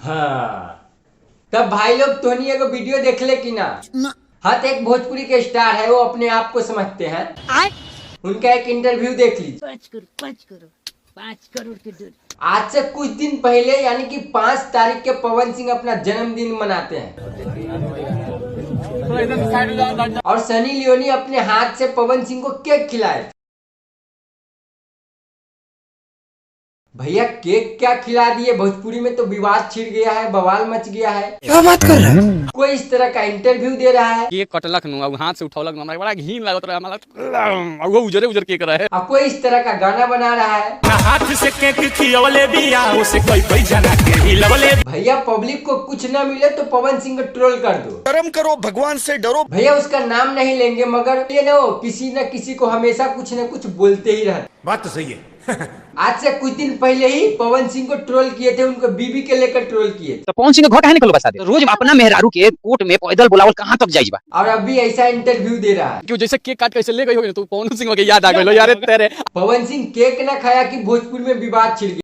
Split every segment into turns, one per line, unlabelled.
हाँ तब भाई लोग तोनी एगो वीडियो देख ले कि ना। हाँ तो एक भोजपुरी के स्टार है, वो अपने आप को समझते हैं। उनका एक इंटरव्यू देख लीजिए।
5 करोड़ के दूर।
आज से कुछ दिन पहले यानी कि 5 तारीख के पवन सिंह अपना जन्मदिन मनाते हैं और सनी लियोनी अपने हाथ से पवन सिंह को केक खिलाए। भैया केक क्या खिला दिए, भोजपुरी में तो विवाद छिड़ गया है, बवाल मच गया है।
क्या बात कर रहा है?
कोई इस तरह का इंटरव्यू दे रहा है,
केक कटलक नु हाथ से उठौलक हमरा बड़ा घिन लागत रहा, हमरा वो उजरे उजर केक रहा है।
और कोई इस तरह का गाना बना रहा है,
हाथ से केक खियवले बिया उसे कोई जना के हिलवले।
भैया पब्लिक को कुछ ना मिले तो पवन सिंह को ट्रोल कर दो,
कर्म करो, भगवान से डरो।
भैया उसका नाम नहीं लेंगे मगर ये ना वो किसी न किसी को हमेशा कुछ न कुछ बोलते ही रहते।
बात तो सही है।
आज से कुछ दिन पहले ही पवन सिंह को ट्रोल किए थे, उनको बीबी के लेकर ट्रोल किए थे।
तो पवन सिंह घर काहे निकलो बता दे, रोज अपना मेहरारू के कोर्ट में पैदल बुलावल कहां तक जाइबा।
और अभी ऐसा इंटरव्यू दे रहा है
क्यों जैसे केक काट कैसे ले गई हो तू, पवन सिंह के याद आ गइलो यार तेरे।
पवन सिंह केक ना खाया कि भोजपुर में विवाद छिड़ गया।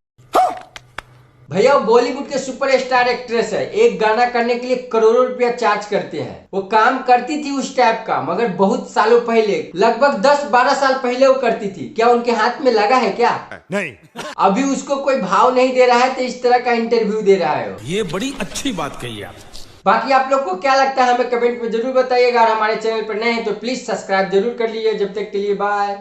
भैया वो बॉलीवुड के सुपरस्टार एक्ट्रेस है, एक गाना करने के लिए करोड़ों रुपया चार्ज करते हैं। वो काम करती थी उस टाइप का, मगर बहुत सालों पहले, लगभग 10-12 साल पहले वो करती थी। क्या उनके हाथ में लगा है क्या?
नहीं,
अभी उसको कोई भाव नहीं दे रहा है तो इस तरह का इंटरव्यू दे रहा है वो।
ये बड़ी अच्छी बात कही आप।
बाकी आप लोग को क्या लगता है हमें कमेंट में जरूर बताइएगा, और हमारे चैनल पर नए हैं तो प्लीज सब्सक्राइब जरूर कर लीजिए। जब तक के लिए बाय।